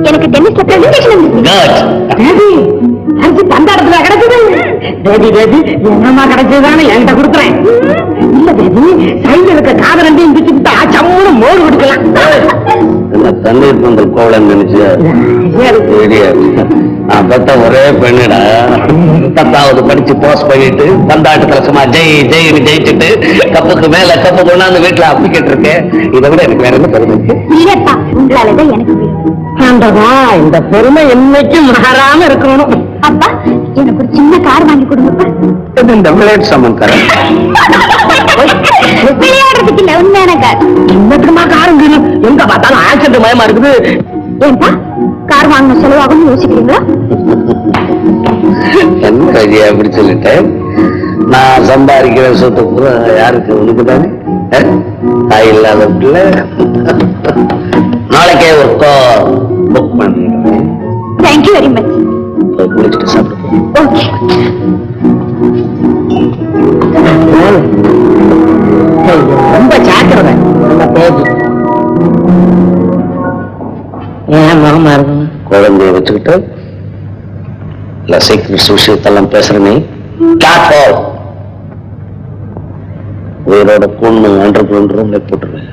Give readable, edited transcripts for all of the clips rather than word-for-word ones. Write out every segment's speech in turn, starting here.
எனக்கு டென்னிஸ்ல பிரசன்டேஷன் தந்தாடத்துல கிடைச்சது. தேவி தேவி என்னமா கிடைச்சதுதானே என்கிட்ட கொடுக்குறேன். இல்ல தேவி சைடுல இருக்க காதரண்டையும் பிச்சுக்கிட்டா சம்முன்னு மோடு கொடுக்கலாம். தண்ணீர் பந்தல் கோவலன்னு நினைச்சு பத்த ஒரே பெண்ணுடா 10வது படிச்சு போஸ்ட் பண்ணிட்டு பந்தாட்டத்துல சும்மா ஜெய் ஜெயின்னு ஜெயிச்சுட்டு கப்புக்கு மேல கப்பு கொண்டாந்து வீட்டுல அப்பிக்கிட்டு இருக்கேன். இதை விட எனக்கு வேற என்ன பெருமை? இல்லப்பா உங்களாலதான் எனக்கு ஆண்டவா இந்த பெருமை என்னைக்கும் மாறாம இருக்கணும். அப்பா எனக்கு ஒரு சின்ன கார் வாங்கி கொடுங்கப்பா. இந்த விளையாட்டு சாமான் கார் விளையாடுறதுக்கு இல்ல உண்மையான கார். என்னமா காருங்க எங்க பார்த்தாலும் ஆக்சிடென்ட் மயமா இருக்குது. ஏன்பா கார் வாங்கின செலவாகும் யோசிக்கிறீங்களா? என்ன ஐடியா அப்படி சொல்லிட்டேன். நான் சம்பாதிக்கிற சொத்து பூரா யாருக்கு? உனக்கு தானே. தாய் இல்லாத பிள்ளை. நாளைக்கே ஒரு கார் புக் பண்ணிடுறேன். Thank you very much. குடிச்சிட்டு சாப்பிடுவோம். ஓகே. ரொம்ப சாக்கிறத பேசி ஏன் மகமா இருக்கணும். குழந்தைய வச்சுக்கிட்டு சீக்கிரம் விஷயத்தெல்லாம் பேசுறனே. உயிரோட பொண்ணு அன்று போட்டுருவேன்.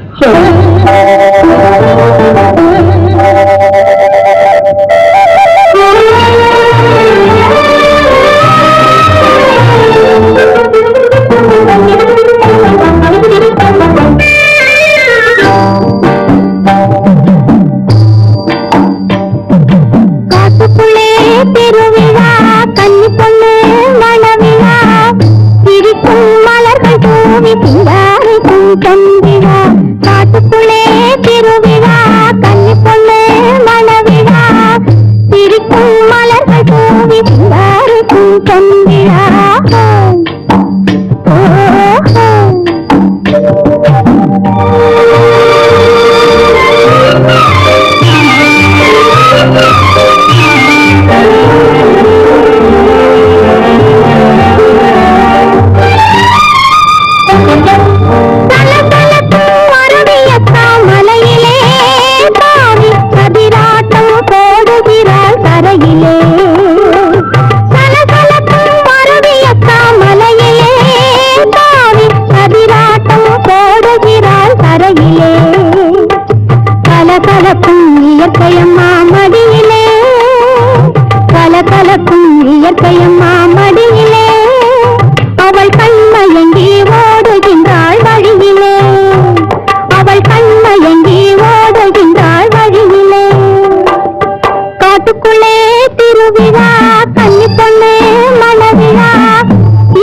காட்டுக்குள்ளே திருவிழா கன்னி பொண்ணு மணவிழா சிரிக்கும் மலர்கள் தூவி சிங்காரிக்கும் பொன்விழா. காட்டுக்குள்ளே திருவிழா கன்னி பொண்ணு மணவிழா சிரிக்கும் மலர்கள் தூவி சிங்காரிக்கும் பொன்விழா. கலகலக்கும் இயற்கையம்மா மடியிலே கலகலக்கும் இயற்கையம்மா மடியிலே அவள் கண்மயங்கி ஓடுகின்றாள் வழியிலே அவள் கண்மயங்கி ஓடுகின்றாள் வழியிலே. காட்டுக்குள்ளே திருவிழா கன்னி பொண்ணு மணவிழா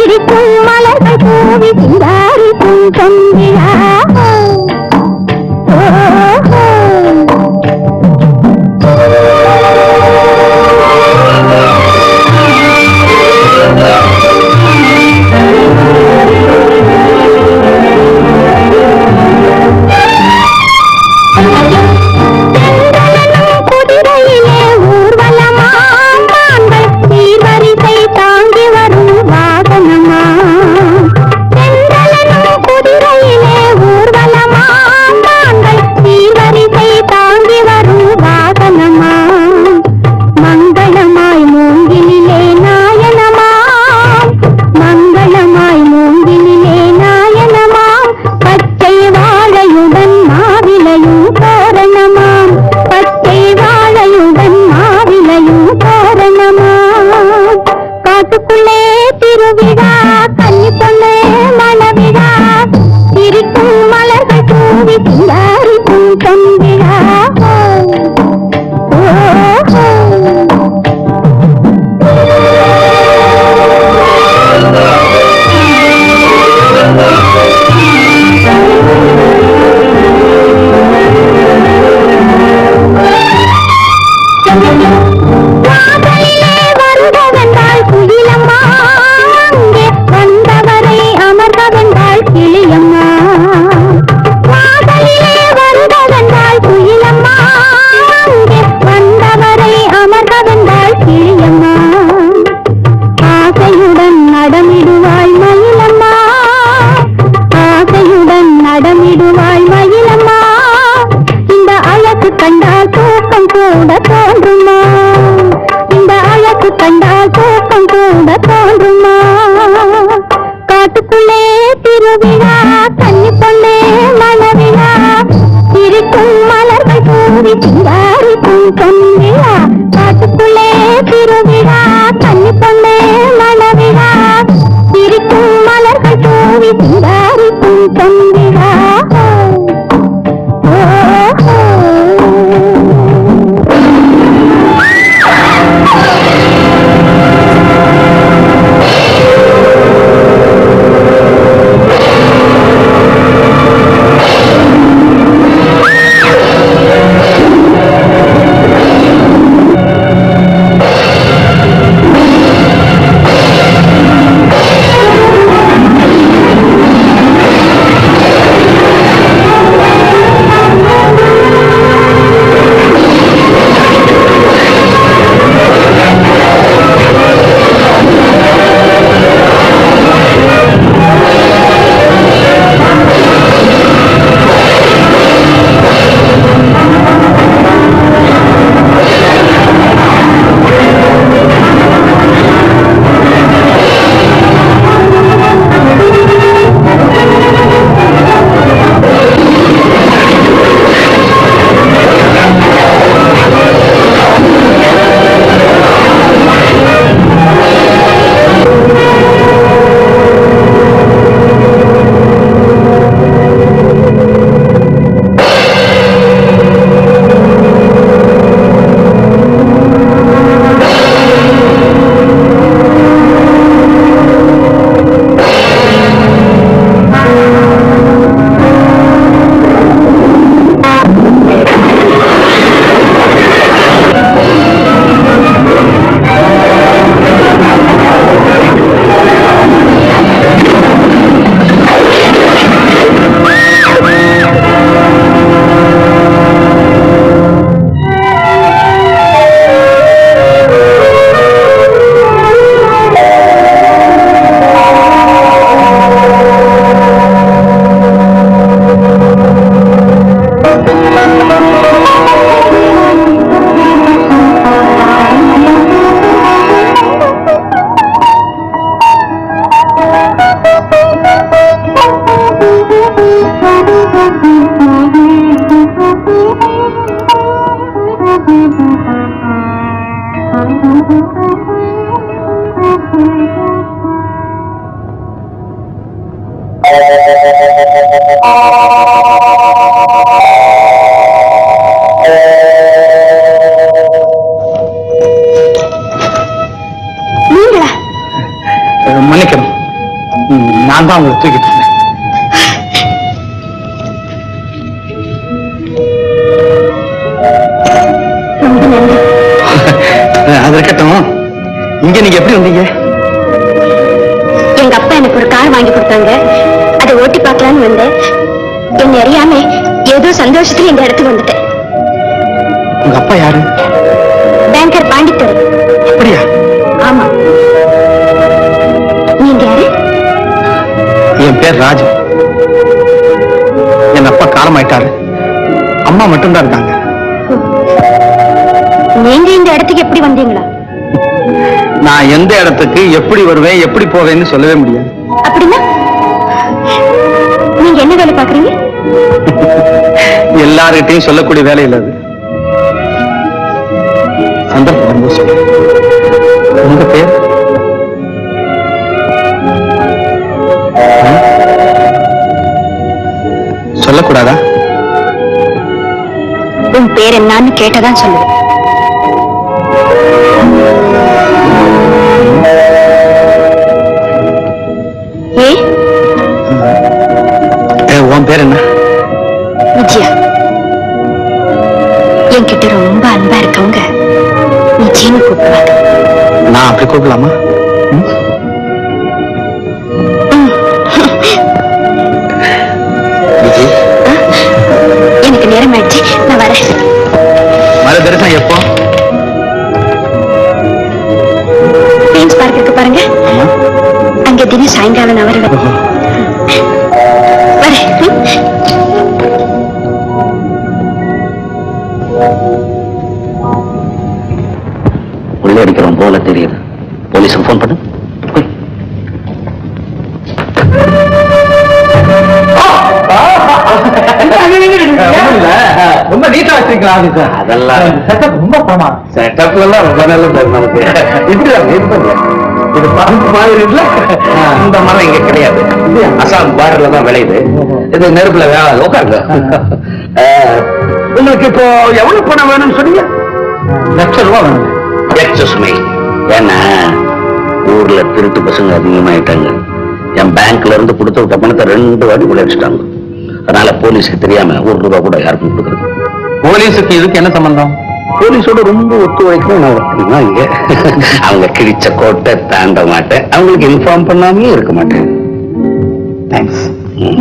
இருக்கும் மலர்கள் பூவி சிங்காரிக்கும் பொன்விழா. கிளியம்மா தோன்றுமா இந்த அழகு கண்டால் தூக்கம் கூட தோன்றுமா காட்டுக்குள்ளே திருவிழா கன்னி பொண்ணே மணவிழா இருக்கும் மலர்கள் தூவி சிங்காரிக்கும் பொன்விழா காட்டுக்குள்ளே திருவிழா கன்னி பொண்ணே மணவிழா இருக்கும் மலர்கள் தூவி சிங்காரிக்கும் பொன்விழா மன்னிக்கணும், நான் தான் உங்களை தூக்கிட்டு இருந்தேன். அது இருக்கட்டும், இங்க நீங்க எப்படி வந்தீங்க? எங்க அப்பா எனக்கு ஒரு கார் வாங்கி கொடுத்தாங்க, அதை ஓட்டி பார்க்கலான்னு வந்தேன். என்ன அறியாம ஏதோ சந்தோஷத்துல இந்த இடத்துக்கு வந்துட்டேன். உங்க அப்பா யாரு? பேங்கர் பாண்டித்தர். அப்படியா? ஆமா. நீங்க யாரு? என் பேர் ராஜு. என் அப்பா காலமாயிட்டாரு, அம்மா மட்டும்தான் இருக்காங்க. நீங்க இந்த இடத்துக்கு எப்படி வந்தீங்களா? நான் எந்த இடத்துக்கு எப்படி வருவேன் எப்படி போவேன்னு சொல்லவே முடியாது. அப்படின்னா நீங்க என்ன வேலை பாக்குறீங்க? எல்லார்கிட்டையும் சொல்லக்கூடிய வேலை இல்லை அது. சந்தர்ப்பம் உங்க பேர்? சொல்லக்கூடாதா? உன் பேர் என்னன்னு கேட்டதான் சொல்லுவேன். உன் பேர் என்ன? விஜயா. என்கிட்ட ரொம்ப அன்பா இருக்கவங்க விஜயன்னு கூப்பிடுவாங்க. நான் அப்படி கூப்பிடலாமா? விஜய், எனக்கு நேரம் ஆயிடுச்சு, நான் வரேன். மறு தரிசனம் எப்போ? பிரின்ஸ் பார்க் இருக்கு பாருங்க, அங்க தினம் சாயங்காலம் நான் வருவேன். வரேன். கொள்ளையடிக்கிறோம் போல தெரியுது. போலீஸுக்கு ஃபோன் பண்ணு. ரொம்ப நீட்டா வச்சிருக்கலாம் அதெல்லாம் செட்டப் ரொம்ப பணமா செட்டப்ல எல்லாம் ரொம்ப நல்லது நமக்கு. இது பறந்து மாதிரி இல்ல. இந்த மரம் இங்க கிடையாது. அசாம் பார்டர்ல தான் விளையுது. இது நெருப்புல வேலை உட்காருங்க. உங்களுக்கு இப்போ எவ்வளவு பணம் வேணும்னு சொன்னீங்க? ₹1,00,000 வேணும். Excuse me. ஏன்னா ஊர்ல திருட்டு பசங்க அதிகமாயிட்டாங்க. என் பேங்க்ல இருந்து கொடுத்து விட்ட பணத்தை 2 வாட்டி கூட அடிச்சிட்டாங்க. அதனால போலீஸுக்கு தெரியாம ₹1 கூட யாருக்கும் கொடுக்குறது. போலீஸுக்கு இதுக்கு என்ன சம்பந்தம்? போலீஸோட ரொம்ப ஒத்துழைக்கணும் நான் வரணுமா இங்க? அவங்க கிழிச்ச கோட்டை தாண்ட மாட்டேன். அவங்களுக்கு இன்ஃபார்ம் பண்ணாமே இருக்க மாட்டேன். தேங்க்ஸ்.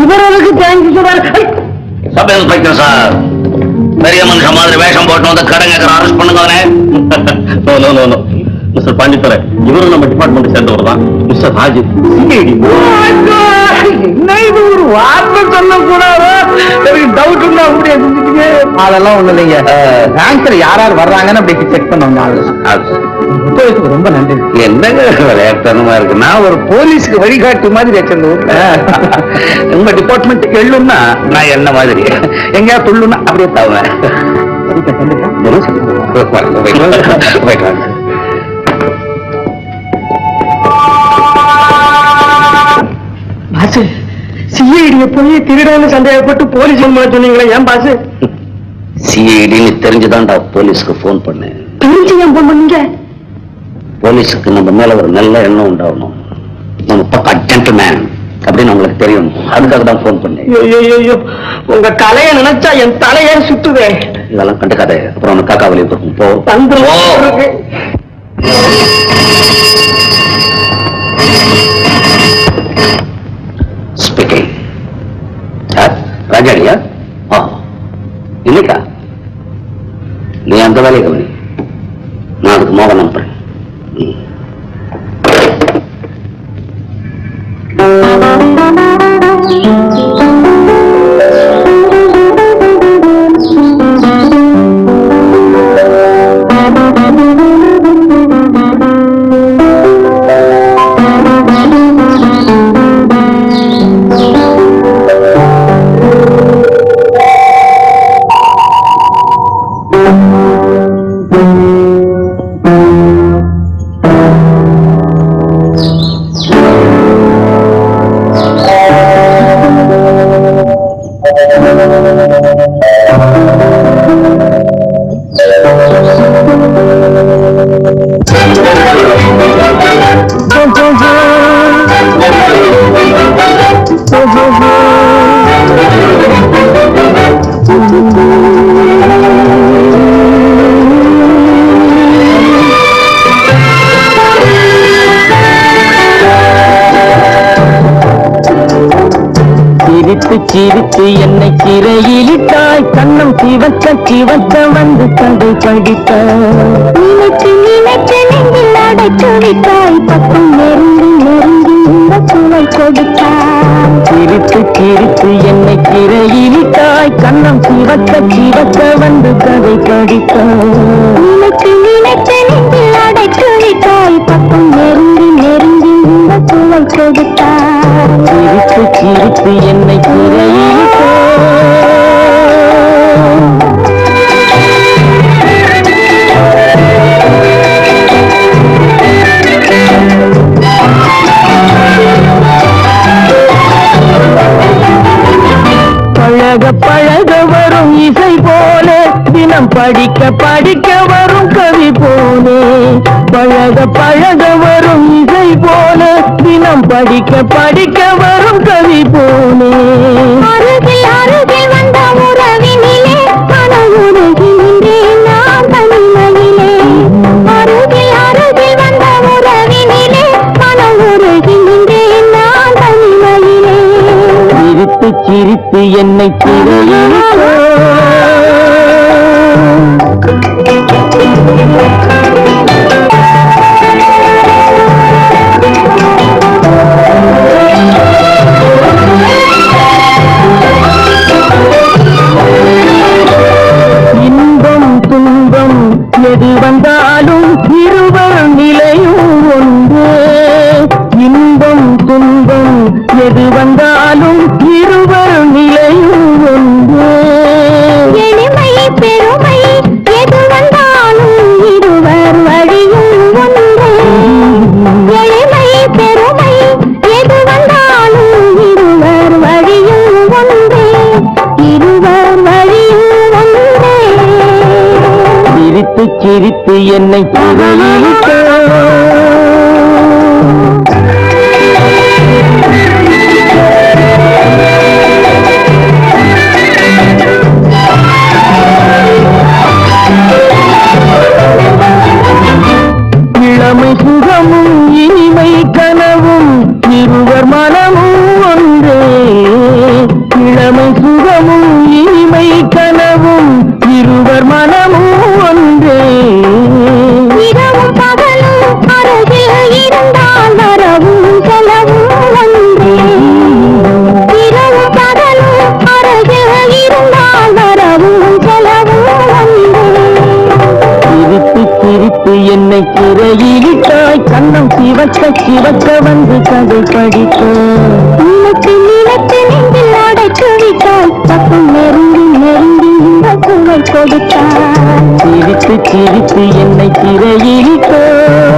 இவருக்கு தேங்க்ஸ் சொல்றாரு. சப் இன்ஸ்பெக்டர் சார், பெரிய மனுஷன் மாதிரி வேஷம் போட்டு வந்து கடங்க அரெஸ்ட் பண்ணுங்க அவனே. நோ மிஸ்டர் பாண்டித்துறை, இவரும் நம்ம டிபார்ட்மெண்ட் சேர்ந்தவர் தான். Mister Raju CID. ஒரு வார்த்தை சொல்ல கூடாது. எனக்கு டவுட் அப்படியே. அதெல்லாம் ஒண்ணு இல்லைங்க. ஆன்சர் யார் யார் வர்றாங்கன்னு அப்படி செக் பண்ணுவாங்க. ரொம்ப நன்றி. என்னங்க விளையாட்டமா இருக்கு. நான் ஒரு போலீஸ்க்கு வழிகாட்டு மாதிரி வச்சிருந்தேன். உங்க டிபார்ட்மெண்ட்டுக்கு எள்ளுன்னா நான் என்ன மாதிரி, எங்கேயா துள்ளுன்னா அப்படியே தவறேன். பாசு, சிஐடிய போய் திருடன்னு சந்தேகப்பட்டு போலீஸ் சொன்னீங்களே, ஏன் பாசு? சிஐடின்னு தெரிஞ்சுதான்டா போலீஸ்க்கு போன் பண்ணேன். தெரிஞ்சு ஏன் போன் பண்ணீங்க? போலீஸுக்கு நம்ம மேல ஒரு நல்ல எண்ணம் உண்டாகணும். நம்ம பக்கா ஜென்டில்மேன் அப்படின்னு உங்களுக்கு தெரியும். அதுக்காக தான் போன் பண்ணேன். உங்க கலையை நினைச்சா என் தலையே சுத்துதே. இதெல்லாம் கண்டுக்காத, அப்புறம் உனக்கு காக்கா வலி இருக்கும். போ. ஸ்பீக்கிங். ராஜாடியா? இல்லைக்கா, நீ அந்த வேலையை கவனி. நான் அதுக்கு மோகம் நம்புறேன். சிரித்து என்னை சிறையிலிட்டாய். கண்ணம் சிவக்க சிவக்க வந்து கதை படித்தாய். நினைத்து நினைத்து நெஞ்சில் அடைத்து விட்டாய். பக்கம் நெருங்கி நெருங்கி இந்த சுவை கொடுத்தாய். சிரித்து என்னை சிறையிலிட்டாய். கண்ணம் சிவக்க சிவக்க வந்து கதை படித்தாய். நினைத்து நினைத்து நெஞ்சில் அடைத்து விட்டாய். பக்கம் நெருங்கி நெருங்கி இந்த சுவை கொடுத்தாய். சிரித்து என்னை சிறையிலிட்டாய். பழக பழக வரும் இசை போல, தினம் படிக்க படிக்க வரும் கவி போலே. பழக பழக வரும் இசை போல, தினம் படிக்க படிக்க வரும் கவி போலே. அருகில் அருகில் வந்த உறவினிலே மனமுருகின்றேன் நான் தனிமையிலே. அருகில் அருகில் வந்த உறவினிலே மனமுருகின்றேன் நான் தனிமையிலே. சிரித்து என்னை சிறையிலிட்டாய். இன்பம் துன்பம் எது வந்தாலும் இருவர் சிரித்து என்னை இளமை சுகமும் இனிமை கனவும் இருவர் மனமும் ஒன்றே. இளமை சுகமும் இனிமை கனவும் இருவர் மனமும் ஒன்றே. இரவும் பகலும் அருகில் இருந்தால் வரவும் செலவும் ஒன்றே. இரவும் பகலும் அருகில் இருந்தால் வரவும் செலவும் ஒன்றே. சிரித்து சிரித்து என்னை சிறையிலிட்டாய். கண்ணம் சிவக்க சிவக்க வந்து கதை படித்தாய். நிலத்து நெஞ்சில் அடைத்து விட்டாய். பக்கம் நெருங்கி நெருங்கி இந்த சுவை கொடுத்தாய். சிரித்து சிரித்து என்னை சிறையிலிட்டாய்.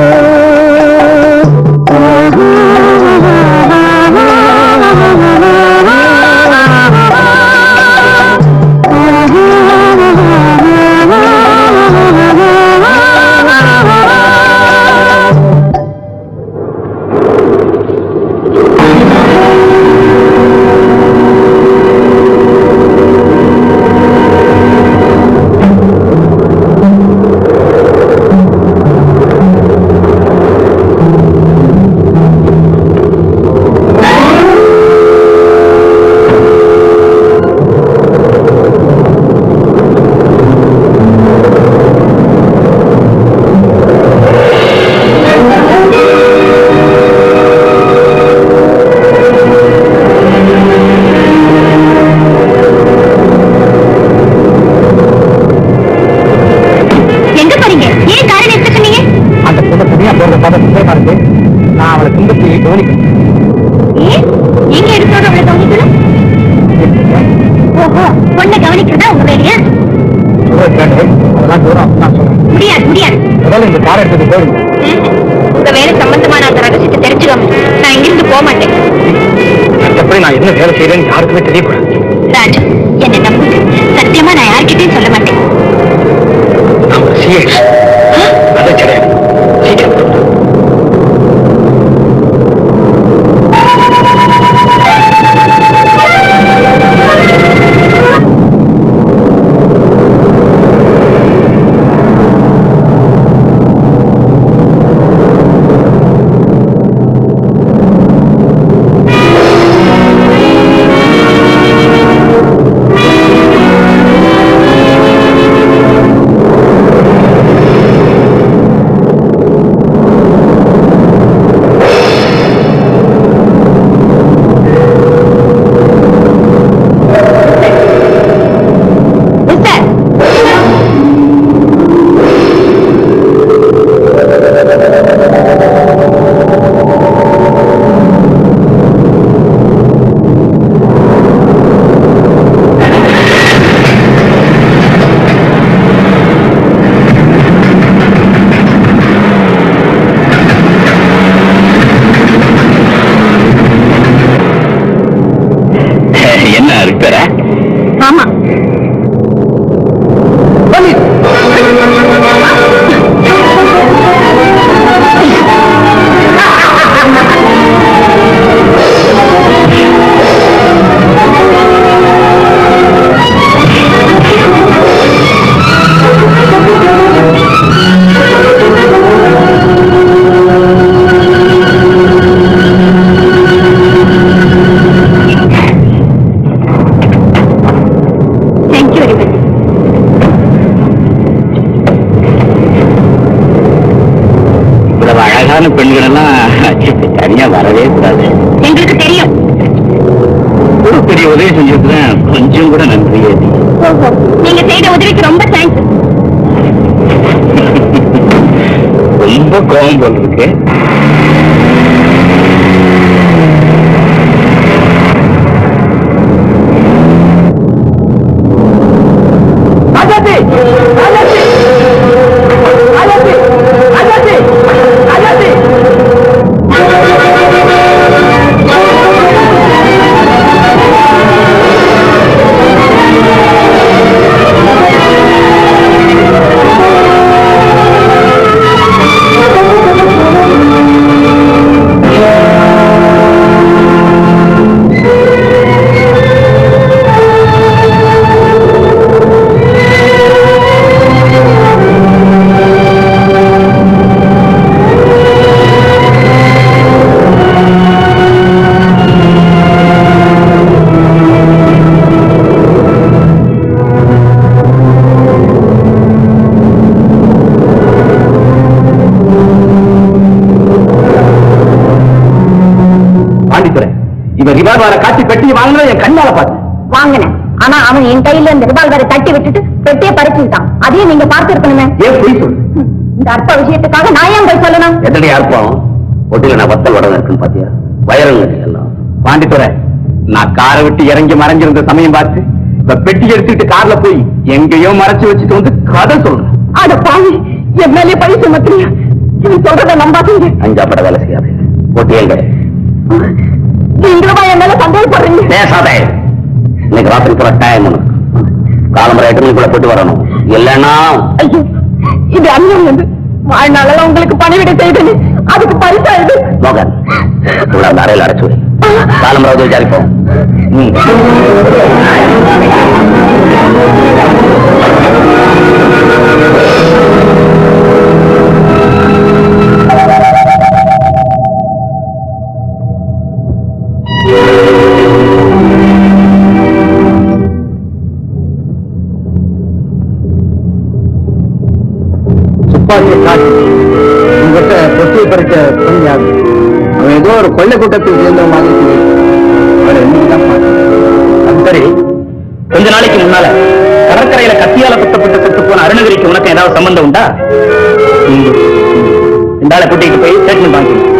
நான் அவளை துன்பத்தை கவனிக்கிறேன். நீங்க எடுத்தோட அவளை கவனிக்கணும். ஓஹோ, பொண்ணை கவனிக்கிறதா உங்க வேலையா? அதெல்லாம் தூரம் நான் சொல்றேன். முடியாது முடியாது. முதல்ல இந்த காரை எடுத்துட்டு போயிடுங்க. உங்க வேலை சம்பந்தமான அந்த ரகசியத்தை தெரிஞ்சுக்காம நான் இங்கிருந்து போக மாட்டேன். மற்றபடி நான் என்ன வேலை செய்யறேன்னு யாருக்குமே தெரியக்கூடாது. ராஜு, என்னை நம்புங்க. சத்தியமா நான் யார்கிட்டையும் சொல்ல மாட்டேன். அதை கிடையாது. ஆமா, பெண்கள் எல்லாம் தனியா வரவே கூடாது. எங்களுக்கு தெரியும். ஒரு பெரிய உதவி செஞ்சதுல கொஞ்சம் கூட நன்றியே. நீங்க செய்த உதவிக்கு ரொம்ப தேங்க்ஸ். ரொம்ப கோபம் போல் இருக்கு. ரிவால்வரை காட்டி பெட்டி வாங்கினா என் கண்ணால பார்த்தேன். வாங்கினேன். ஆனா அவன் என் கையில இந்த ரிவால்வரை தட்டி விட்டுட்டு பெட்டியை பறிச்சுட்டான். அதையும் நீங்க பார்த்து இருக்கணுமே. ஏன் பொய் சொல்லு? இந்த அற்ப விஷயத்துக்காக நான் ஏன் போய் சொல்லணும்? எத்தனை அற்பம் ஒட்டில நான் வத்தல் வடை இருக்குன்னு பாத்தியா? வயரங்க எல்லாம் பாண்டித்துறை, நான் காரை விட்டு இறங்கி மறைஞ்சிருந்த சமயம் பார்த்து இப்ப பெட்டி எடுத்துட்டு கார்ல போய் எங்கேயோ மறைச்சு வச்சுட்டு வந்து கதை சொல்றேன். அட பாவி, என் மேலே பழி சுமத்துறீங்க. இவன் சொல்றதை நம்பாதீங்க. அஞ்சாப்பட வேலை செய்யாது. ஒட்டி எங்க நீங்களும் என் மேல சந்தேகப்படுறீங்க. பேசாதே. இன்னைக்கு ராத்திரி போற டைம் உனக்கு. காலம்பரை 8 மணிக்குள்ள போட்டு வரணும். இல்லைன்னா ஐயோ, இது அநியாயம் வந்து வாழ்நாளெல்லாம் உங்களுக்கு பணிவிடை செய்தேன். அதுக்கு பரிசா இது. மோகன், இவ்வளவு அந்த அறையில் அடைச்சு வை. காலம்பரை விசாரிப்போம். துப்பாக்கியை காட்டி உங்ககிட்ட பொட்டியை பறிக்க சொன்னாரு. அவன் ஏதோ ஒரு கொள்ளை கூட்டத்தில் சேர்ந்த மாதிரி அவரை இன்னைக்குதான் பார்த்தேன். அது சரி, கொஞ்ச நாளைக்கு முன்னால கடற்கரையில கத்தியால குத்தப்பட்டு செத்து போன அருணகிரிக்கு உனக்கு ஏதாவது சம்பந்தம் உண்டா? இந்த ஆளை கூட்டிட்டு போய் ஸ்டேட்மெண்ட் வாங்கிக்கணும்.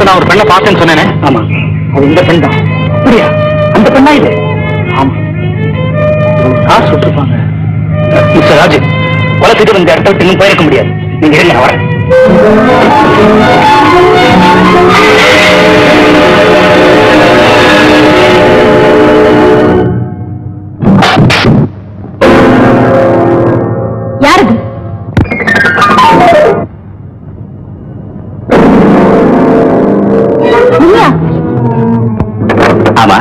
நான் ஒரு பெண்ணை பார்த்தேன்னு சொன்னேனே. ஆமா, அது இந்த பெண் தான். அப்படியா? அந்த பெண்ணா இது? ஆமா, காசு சுட்டுருப்பாங்க. மிஸ்டர் ராஜு, குளத்துக்கு இந்த இடத்த விட்டு இன்னும் போயிருக்க முடியாது. நீங்க இருங்க, நான் வரேன். யாரு? ஆமா,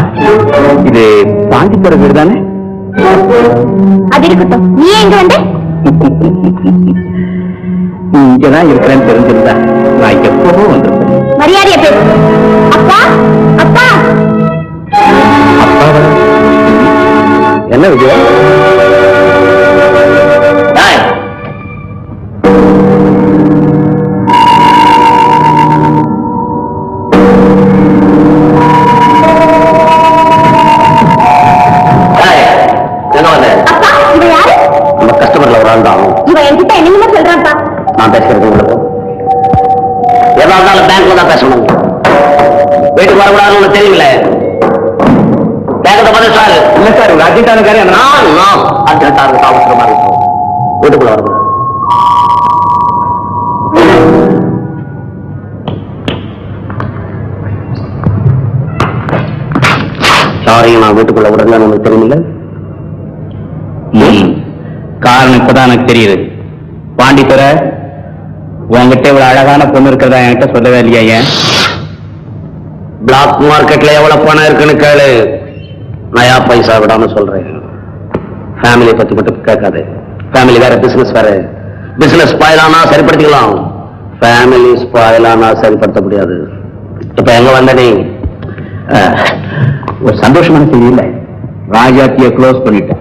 இது பாண்டித்துறை வீடு தானே? அது இருக்கட்டும், நீ எங்க வந்து? நீ இங்கதான் இருக்கிறேன்னு தெரிஞ்சிருந்தா நான் எப்பவோ வந்திருப்பேன். மரியாதையா பேசு. அப்பா, அப்பா. அப்பாவா? என்ன விஜயம்? நான் பேசுறது உங்களுக்கு எதா இருந்தாலும் பேங்க்ல தான் பேசணும். வீட்டுக்கு வரக்கூடாதுன்னு தெரியுமில்ல. பேங்க்ல பதில் சார். இல்ல சார், ஒரு அர்ஜென்டான காரியம். நான் அர்ஜென்டான அவசரமா இருக்கும். வீட்டுக்குள்ள வரக்கூடாது. சாரி, நான் வீட்டுக்குள்ள விடுறேன்னு உங்களுக்கு தெரியுமில்ல. காரணம் இப்பதான் எனக்கு தெரியுது. பாண்டித்துறை, உங்ககிட்ட இவ்வளவு அழகான பொண்ணு இருக்கிறதா என்கிட்ட சொல்லவே இல்லையா? ஏன்? பிளாக் மார்க்கெட்ல எவ்வளவு பணம் இருக்குன்னு கேளு. நயா பைசா விடாம சொல்றேன். ஃபேமிலியை பத்தி மட்டும் கேட்காது. ஃபேமிலி வேற, பிசினஸ் வேற. பிசினஸ் ஸ்பாயில் ஆனா சரிப்படுத்திக்கலாம், ஃபேமிலி ஸ்பாயில் ஆனா சரிப்படுத்த முடியாது. இப்ப எங்க வந்த நீ? ஒரு சந்தோஷமான செய்தி இல்லை. ராஜாத்திய க்ளோஸ் பண்ணிட்டேன்.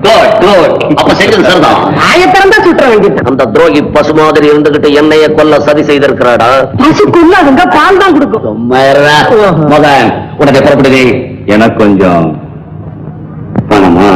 அப்ப செஞ்சது சரிதான். ஆயத்திறந்தா சுற்ற வேண்டியது. அந்த துரோகி பசு மாதிரி இருந்துகிட்டு என்னைய கொல்ல சதி செய்திருக்கிறாடா. பசுக்குள்ள அதுங்க பால் தான் கொடுக்கும். மகன் உனக்கு புறப்படுது. எனக்கு கொஞ்சம் பணமா?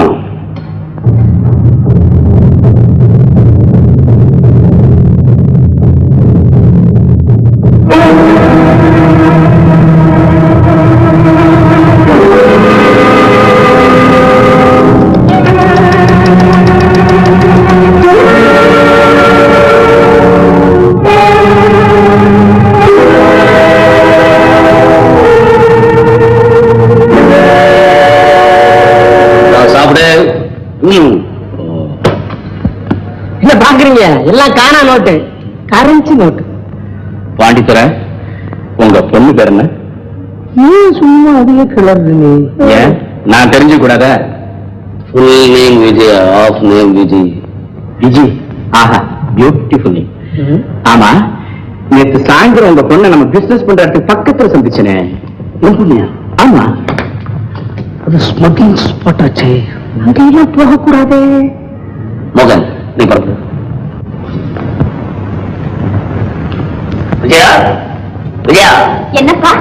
என்ன பாக்குறீங்க? எல்லாம் காணா நோட்டு, கரன்சி நோட்டு. பாண்டித்துறை, உங்க பொண்ணு பேர் என்ன? சும்மா அதிக கிளர்து. ஏன் நான் தெரிஞ்சு கூடாத? Full name Vijay, half name Vijay. Vijay, ஆஹா, பியூட்டிஃபுல் நேம். ஆமா, நேற்று சாயந்தரம் உங்க பொண்ணை நம்ம பிசினஸ் பண்ற இடத்துக்கு பக்கத்துல சந்திச்சனே. ஆமா, அது ஸ்மக்லிங் ஸ்பாட் ஆச்சு. அங்கெல்லாம் போகக்கூடாது. மோகன், நீ பரப்பு. விஜயா, விஜயா, என்னப்பா?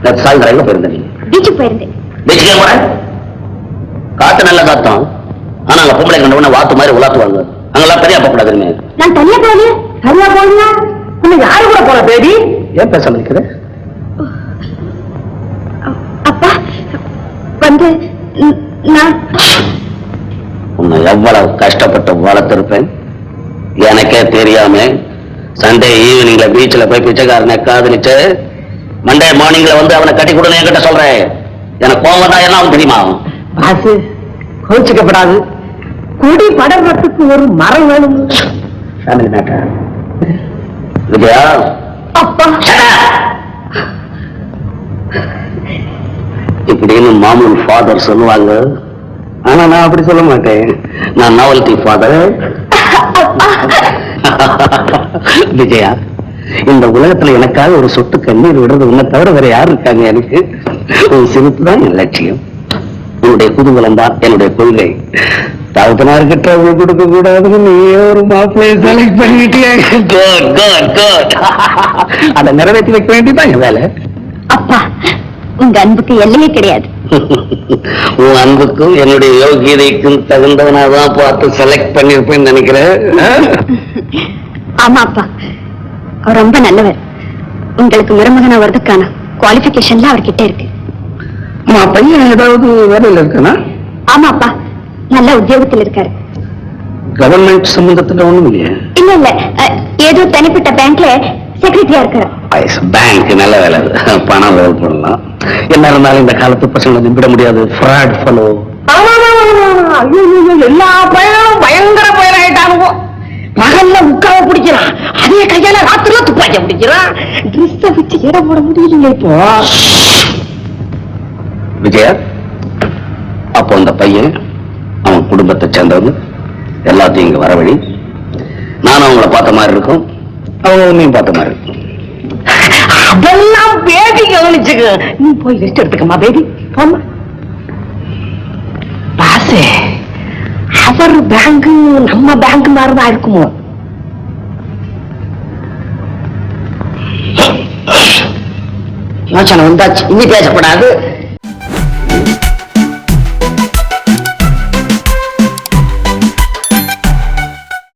நேற்று சாயந்தரம் எங்க போயிருந்த நீ? பீச்சுக்கு போயிருந்தேன். பீச்சுக்கே போற? காத்து நல்ல காத்தம். ஆனா அங்க பொம்பளை கண்ட உடனே வாத்து மாதிரி உலாத்துவாங்க. அங்கெல்லாம் பெரிய போகக்கூடாதுன்னு. நான் தனியா போகலையே. சரியா போறீங்க? இன்னும் யாரு கூட போற பேபி? ஏன் பேசாம இருக்கிற? அப்பா வந்து நான் உன்னை எவ்வளவு கஷ்டப்பட்டு வளர்த்திருப்பேன் எனக்கே தெரியாம சண்டே ஈவினிங்ல பீச்ல போய் பிச்சைக்காரனை காதலிச்சு மண்டே மார்னிங்ல வந்து அவனை கட்டி கொடுன்னு என்கிட்ட சொல்றேன். எனக்கு கோவம் தான் எல்லாம் தெரியுமா? பாசு, கோச்சிக்கப்படாது. குடி படறதுக்கு ஒரு மரம் வேணும். Family matter. விஜயா, அப்பா இப்படின்னு மாமூல் ஃபாதர் சொல்லுவாங்க. ஆனா நான் அப்படி சொல்ல மாட்டேன். நான் நாவல்டி ஃபாதர். விஜயா, இந்த உலகத்துல எனக்காக ஒரு சொட்டு கண்ணீர் விடுறது உன்னை தவிர வேற யாரு இருக்காங்க? எனக்கு உன் சிரிப்பு தான் என் லட்சியம். உன்னுடைய குதூகலம் தான் என்னுடைய கொள்கை. தவத்தனார்கிட்ட அவங்க கொடுக்க கூடாதுன்னு நீயே ஒரு மாப்பிள்ளையை செலக்ட் பண்ணிட்டே. அதை நிறைவேற்றி வைக்க வேண்டியதான் என் வேலை. அப்பா, உங்க அன்புக்கு எல்லையே கிடையாது. உன் அன்புக்கும் என்னுடைய யோகியதைக்கும் தகுந்தவனாதான் பார்த்து செலக்ட் பண்ணிருப்பேன்னு நினைக்கிறேன். ஆமா அப்பா, அவர் ரொம்ப நல்லவர். உங்களுக்கு மருமகனா வர்றதுக்கான குவாலிபிகேஷன்ல அவர்கிட்ட இருக்கு. பையன் ஏதாவது வேலையில இருக்கானா? ஆமா அப்பா, நல்ல உத்தியோகத்தில் இருக்காரு. கவர்மெண்ட் சம்பந்தத்துல ஒண்ணும் இல்லையா? இல்ல இல்ல, ஏதோ தனிப்பட்ட பேங்க்ல செக்ரட்டரியா இருக்காரு. பேங்க் நல்ல வேலை, பணம் லோன் பண்ணலாம். என்ன இருந்தாலும் இந்த காலத்து பசங்களை நம்பிட முடியாது. Fraud fellow. எல்லா பயனும் பயங்கர பயனாயிட்டானுங்க. பகல்ல முக்காவ பிடிக்கிறான், அதே கையால ராத்திரில துப்பாக்கிய பிடிக்கிறான். ட்ரெஸ் வச்சு இடம் போட முடியல இப்போ. விஜயா, அப்போ அந்த பையன் அவன் குடும்பத்தை சேர்ந்தவங்க எல்லாத்தையும் இங்க வரவழி. நானும் அவங்கள பார்த்த மாதிரி இருக்கும், அவங்க உன்னையும் பார்த்த மாதிரி இருக்கும். அதெல்லாம் பேபி கவனிச்சுக்க. நீ போய் ரெஸ்ட் எடுத்துக்கமா பேபி. போமா பாசே, அவர் பேங்க் நம்ம பேங்க் மாதிரிதான் இருக்குமோ? யோசனை வந்தாச்சு, இனி பேசப்படாது.